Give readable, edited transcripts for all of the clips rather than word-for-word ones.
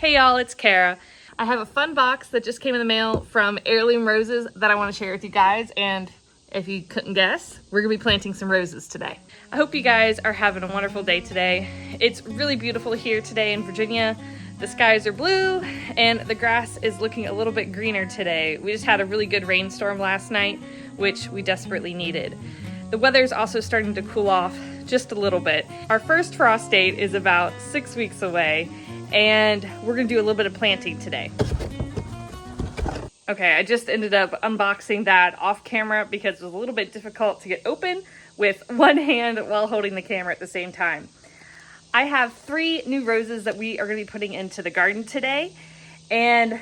Hey y'all, it's Cara. I have a fun box that just came in the mail from Heirloom Roses that I want to share with you guys, and if you couldn't guess, we're gonna be planting some roses today. I hope you guys are having a wonderful day today. It's really beautiful here today in Virginia. The skies are blue and the grass is looking a little bit greener today. We just had a really good rainstorm last night, which we desperately needed. The weather is also starting to cool off just a little bit. Our first frost date is about 6 weeks away, and we're gonna do a little bit of planting today. Okay, I just ended up unboxing that off camera because it was a little bit difficult to get open with one hand while holding the camera at the same time. I have 3 new roses that we are gonna be putting into the garden today, and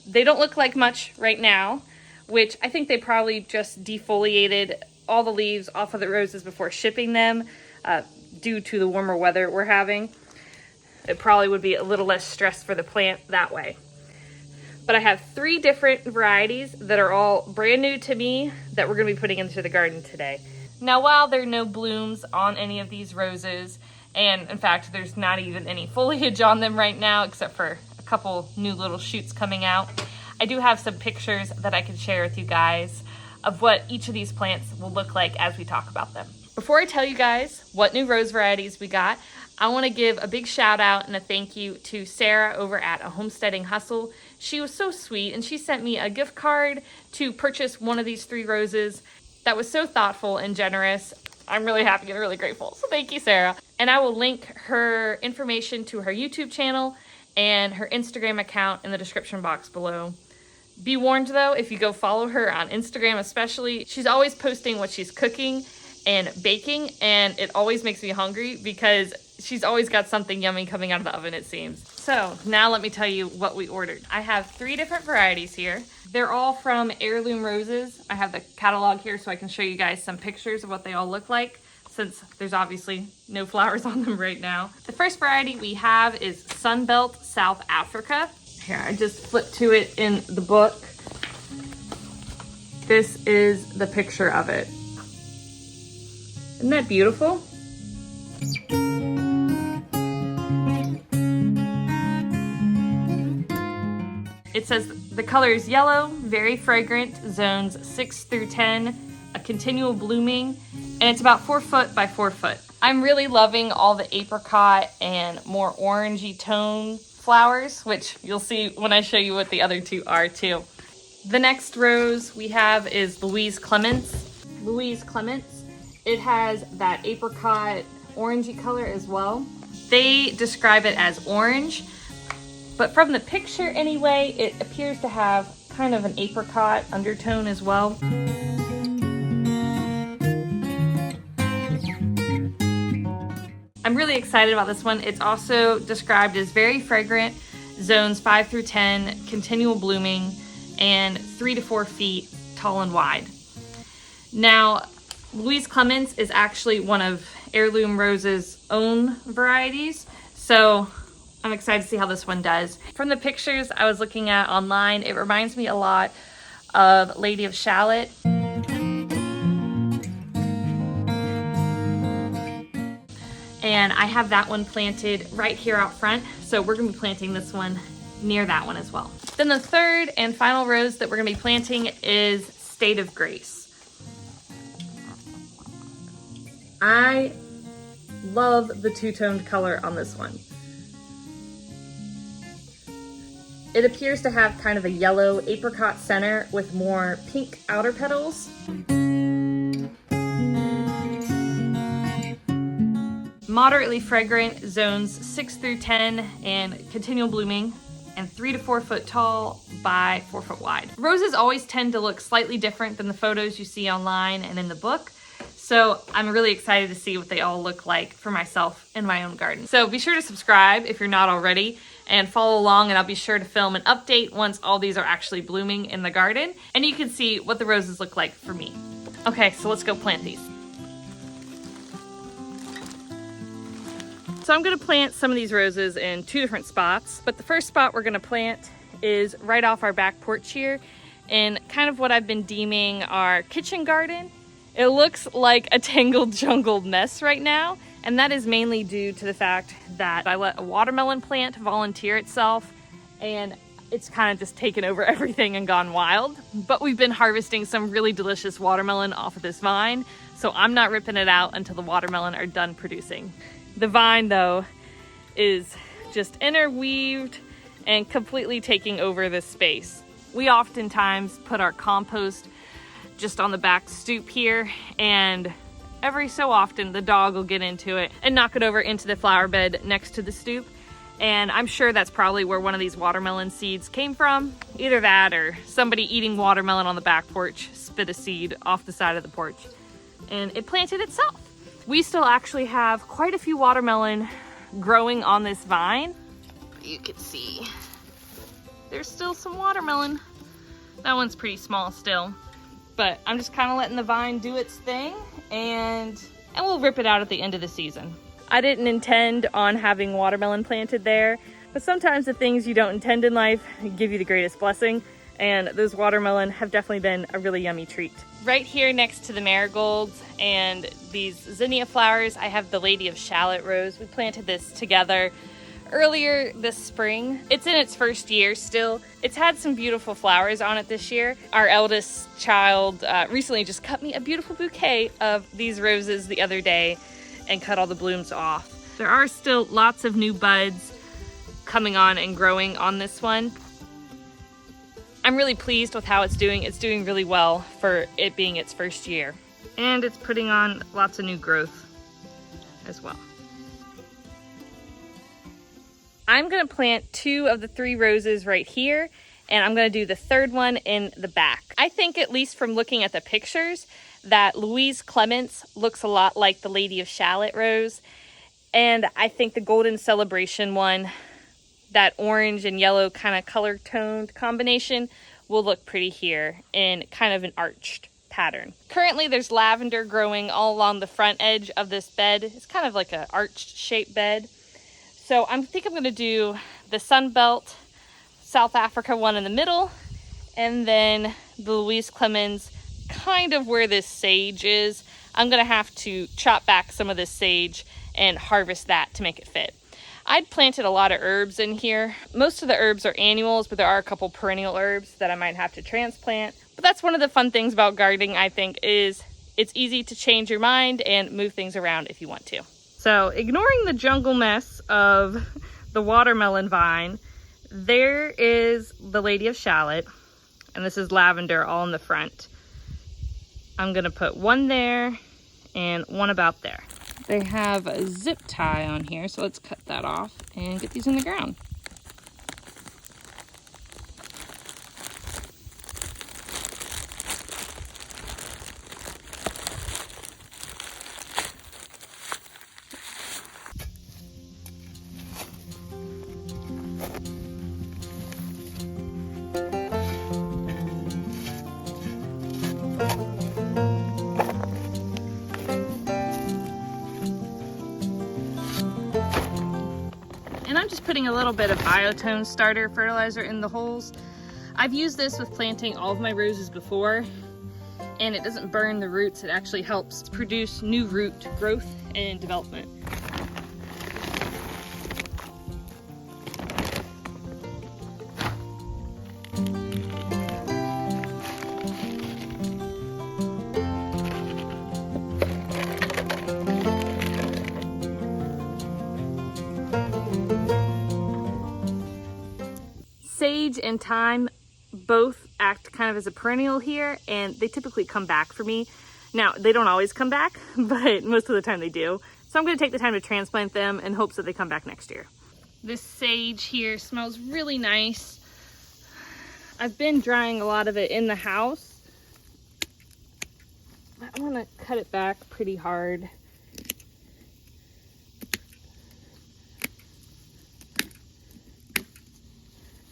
they don't look like much right now, which I think they probably just defoliated all the leaves off of the roses before shipping them due to the warmer weather we're having. It probably would be a little less stress for the plant that way. But I have 3 different varieties that are all brand new to me that we're gonna be putting into the garden today. Now, while there are no blooms on any of these roses, and in fact, there's not even any foliage on them right now, except for a couple new little shoots coming out, I do have some pictures that I can share with you guys of what each of these plants will look like as we talk about them. Before I tell you guys what new rose varieties we got, I want to give a big shout out and a thank you to Sarah over at A Homesteading Hustle. She was so sweet and she sent me a gift card to purchase one of these 3 roses. That was so thoughtful and generous. I'm really happy and really grateful. So thank you, Sarah. And I will link her information to her YouTube channel and her Instagram account in the description box below. Be warned though, if you go follow her on Instagram especially, she's always posting what she's cooking and baking, and it always makes me hungry because she's always got something yummy coming out of the oven, it seems. So now let me tell you what we ordered. I have 3 different varieties here. They're all from Heirloom Roses. I have the catalog here so I can show you guys some pictures of what they all look like, since there's obviously no flowers on them right now. The first variety we have is Sunbelt South Africa. Here, I just flipped to it in the book. This is the picture of it. Isn't that beautiful? It says the color is yellow, very fragrant, zones 6 through 10, a continual blooming, and it's about 4 foot by 4 foot. I'm really loving all the apricot and more orangey tone flowers, which you'll see when I show you what the other 2 are too. The next rose we have is Louise Clements. Louise Clements, it has that apricot orangey color as well. They describe it as orange, but from the picture anyway, it appears to have kind of an apricot undertone as well. I'm really excited about this one. It's also described as very fragrant, zones 5 through 10, continual blooming, and 3 to 4 feet tall and wide. Now, Louise Clements is actually one of Heirloom Rose's own varieties, so I'm excited to see how this one does. From the pictures I was looking at online, it reminds me a lot of Lady of Shalott. And I have that one planted right here out front, so we're gonna be planting this one near that one as well. Then the third and final rose that we're gonna be planting is State of Grace. I love the 2-toned color on this one. It appears to have kind of a yellow apricot center with more pink outer petals. Moderately fragrant, zones 6 through 10, and continual blooming, and 3 to 4 foot tall by 4 foot wide. Roses always tend to look slightly different than the photos you see online and in the book, so I'm really excited to see what they all look like for myself in my own garden. So be sure to subscribe if you're not already, and follow along, and I'll be sure to film an update once all these are actually blooming in the garden, and you can see what the roses look like for me. Okay, so let's go plant these. So I'm gonna plant some of these roses in 2 different spots, but the first spot we're gonna plant is right off our back porch here in kind of what I've been deeming our kitchen garden. It looks like a tangled, jungled mess right now, And that is mainly due to the fact that I let a watermelon plant volunteer itself, and it's kind of just taken over everything and gone wild. But we've been harvesting some really delicious watermelon off of this vine, so I'm not ripping it out until the watermelon are done producing. The vine, though, is just interweaved and completely taking over this space. We oftentimes put our compost just on the back stoop here, and every so often the dog will get into it and knock it over into the flower bed next to the stoop. And I'm sure that's probably where one of these watermelon seeds came from. Either that or somebody eating watermelon on the back porch spit a seed off the side of the porch and it planted itself. We still actually have quite a few watermelon growing on this vine. You can see there's still some watermelon. That one's pretty small still, but I'm just kind of letting the vine do its thing, and we'll rip it out at the end of the season. I didn't intend on having watermelon planted there, but sometimes the things you don't intend in life give you the greatest blessing, and those watermelon have definitely been a really yummy treat. Right here next to the marigolds and these zinnia flowers, I have the Lady of Shallot rose. We planted this together earlier this spring. It's in its first year still. It's had some beautiful flowers on it this year. Our eldest child recently just cut me a beautiful bouquet of these roses the other day and cut all the blooms off. There are still lots of new buds coming on and growing on this one. I'm really pleased with how it's doing. It's doing really well for it being its first year. And it's putting on lots of new growth as well. I'm gonna plant 2 of the 3 roses right here, and I'm gonna do the 3rd one in the back. I think, at least from looking at the pictures, that Louise Clements looks a lot like the Lady of Shallot rose. And I think the Golden Celebration one, that orange and yellow kind of color toned combination, will look pretty here in kind of an arched pattern. Currently there's lavender growing all along the front edge of this bed. It's kind of like an arched shaped bed. So I think I'm gonna do the Sunbelt South Africa one in the middle, and then the Louise Clemens kind of where this sage is. I'm gonna have to chop back some of this sage and harvest that to make it fit. I'd planted a lot of herbs in here. Most of the herbs are annuals, but there are a couple perennial herbs that I might have to transplant. But that's one of the fun things about gardening, I think, is it's easy to change your mind and move things around if you want to. So ignoring the jungle mess of the watermelon vine, there is the Lady of Shallot, and this is lavender all in the front. I'm gonna put one there and one about there. They have a zip tie on here, so let's cut that off and get these in the ground. And I'm just putting a little bit of biotone starter fertilizer in the holes. I've used this with planting all of my roses before, and it doesn't burn the roots. It actually helps produce new root growth and development. Sage and thyme both act kind of as a perennial here, and they typically come back for me. Now, they don't always come back, but most of the time they do. So I'm going to take the time to transplant them in hopes that they come back next year. This sage here smells really nice. I've been drying a lot of it in the house. I want to cut it back pretty hard.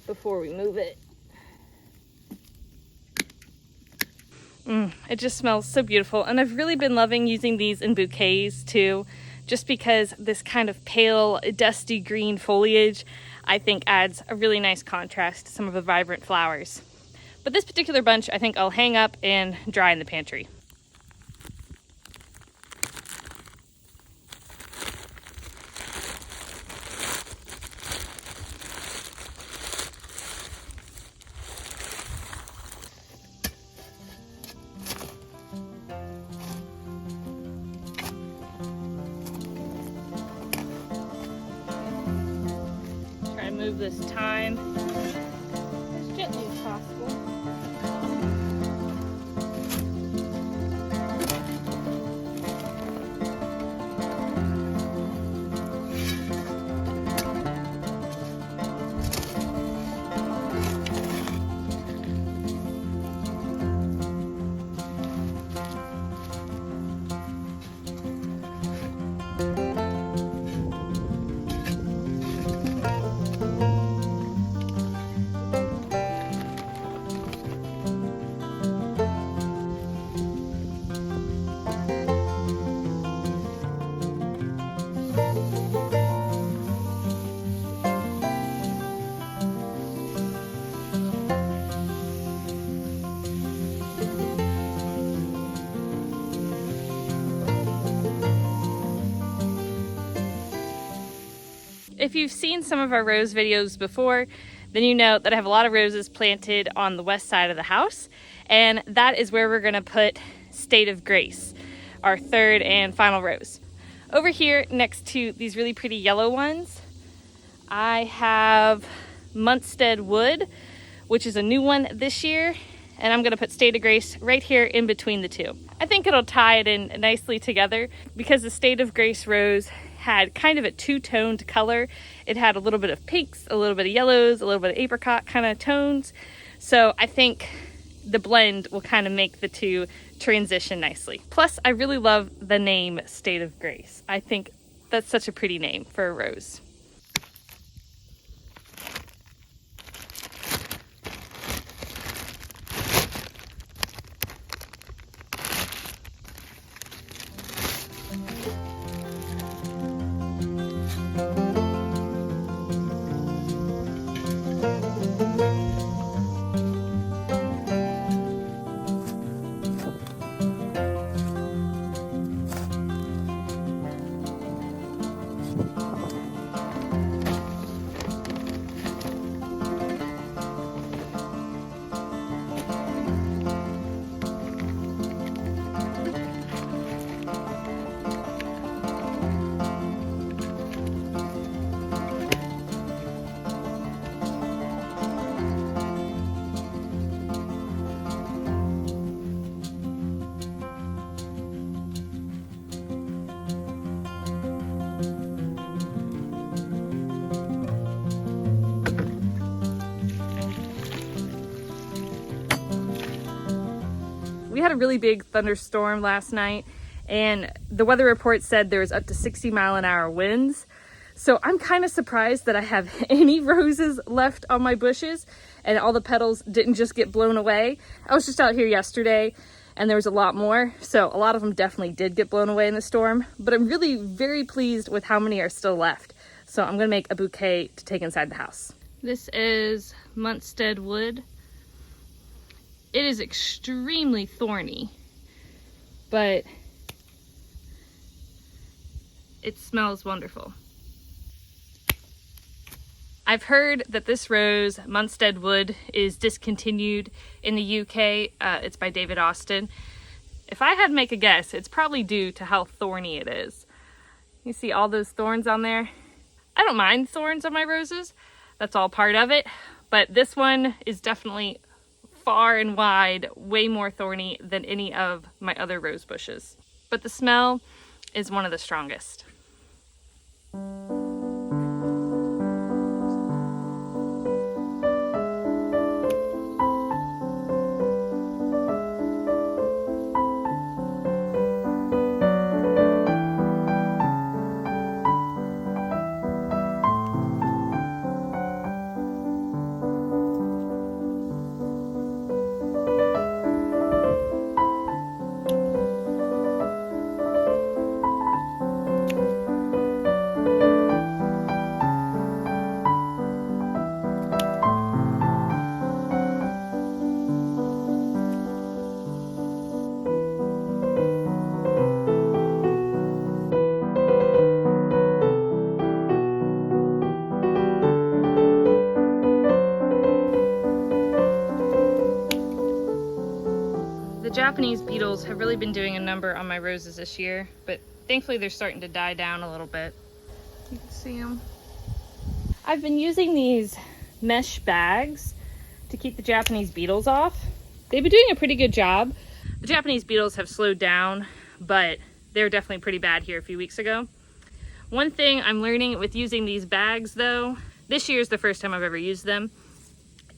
Before we move it. It just smells so beautiful, and I've really been loving using these in bouquets too, just because this kind of pale dusty green foliage I think adds a really nice contrast to some of the vibrant flowers. But this particular bunch I think I'll hang up and dry in the pantry. this thyme as gently as possible. If you've seen some of our rose videos before, then you know that I have a lot of roses planted on the west side of the house, and that is where we're gonna put State of Grace, our third and final rose. Over here next to these really pretty yellow ones, I have Homestead Wood, which is a new one this year, and I'm gonna put State of Grace right here in between the two. I think it'll tie it in nicely together because the State of Grace rose had kind of a two-toned color. It had a little bit of pinks, a little bit of yellows, a little bit of apricot kind of tones. So I think the blend will kind of make the two transition nicely. Plus, I really love the name State of Grace. I think that's such a pretty name for a rose. We had a really big thunderstorm last night, and the weather report said there was up to 60-mile-an-hour winds. So I'm kind of surprised that I have any roses left on my bushes and all the petals didn't just get blown away. I was just out here yesterday and there was a lot more, so a lot of them definitely did get blown away in the storm, but I'm really very pleased with how many are still left. So I'm gonna make a bouquet to take inside the house. This is Homestead Wood. It is extremely thorny, but it smells wonderful. I've heard that this rose, Homestead Wood, is discontinued in the UK. It's by David Austin. If I had to make a guess, it's probably due to how thorny it is. You see all those thorns on there? I don't mind thorns on my roses. That's all part of it. But this one is definitely far and wide way more thorny than any of my other rose bushes. But the smell is one of the strongest. The Japanese beetles have really been doing a number on my roses this year, but thankfully they're starting to die down a little bit. You can see them. I've been using these mesh bags to keep the Japanese beetles off. They've been doing a pretty good job. The Japanese beetles have slowed down, but they were definitely pretty bad here a few weeks ago. One thing I'm learning with using these bags though, this year is the first time I've ever used them,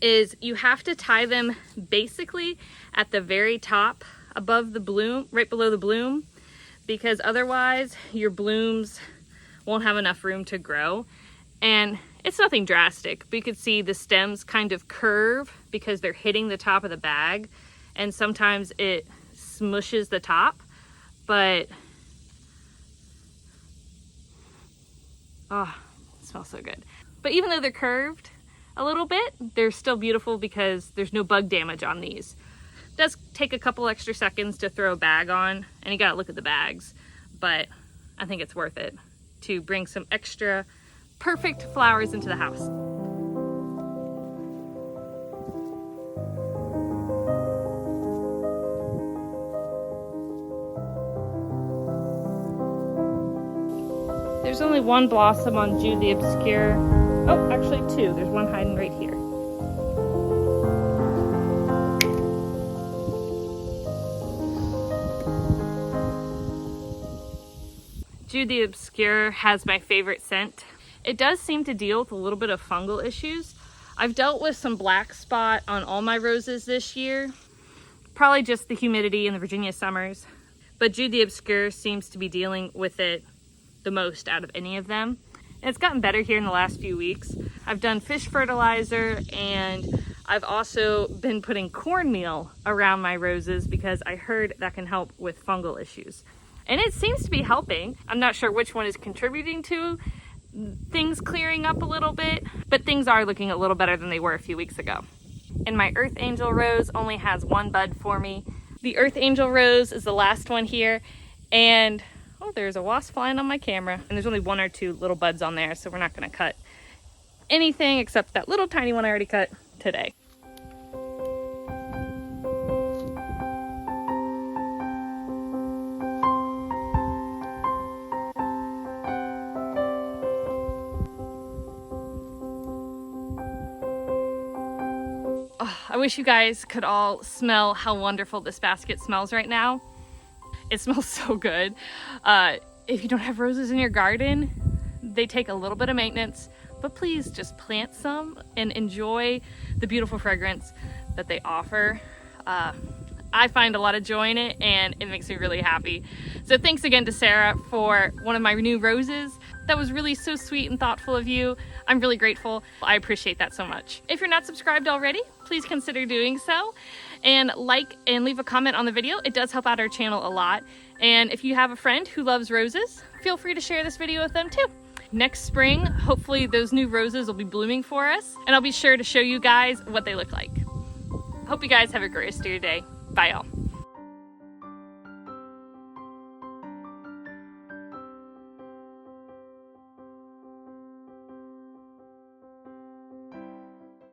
is you have to tie them basically at the very top above the bloom, right below the bloom, because otherwise your blooms won't have enough room to grow. And it's nothing drastic, but you could see the stems kind of curve because they're hitting the top of the bag, and sometimes it smushes the top, but oh, it smells so good. But even though they're curved a little bit, they're still beautiful because there's no bug damage on these. It does take a couple extra seconds to throw a bag on, and you gotta look at the bags, but I think it's worth it to bring some extra perfect flowers into the house. There's only one blossom on Jude the Obscure. Oh, actually two. There's one hiding right here. Jude the Obscure has my favorite scent. It does seem to deal with a little bit of fungal issues. I've dealt with some black spot on all my roses this year. Probably just the humidity in the Virginia summers. But Jude the Obscure seems to be dealing with it the most out of any of them. And it's gotten better here in the last few weeks. I've done fish fertilizer, and I've also been putting cornmeal around my roses because I heard that can help with fungal issues. And it seems to be helping. I'm not sure which one is contributing to things clearing up a little bit, but things are looking a little better than they were a few weeks ago. And my Earth Angel Rose only has one bud for me. The Earth Angel Rose is the last one here, and oh, there's a wasp flying on my camera, and there's only one or two little buds on there, so we're not going to cut anything except that little tiny one I already cut today. Oh, I wish you guys could all smell how wonderful this basket smells right now. It smells so good. If you don't have roses in your garden, they take a little bit of maintenance, but please just plant some and enjoy the beautiful fragrance that they offer. I find a lot of joy in it, and it makes me really happy. So thanks again to Sarah for one of my new roses. That was really so sweet and thoughtful of you. I'm really grateful. I appreciate that so much. If you're not subscribed already, please consider doing so. And like and leave a comment on the video. It does help out our channel a lot. And if you have a friend who loves roses, feel free to share this video with them too. Next spring, hopefully those new roses will be blooming for us, and I'll be sure to show you guys what they look like. Hope you guys have a great rest of your day. Bye y'all.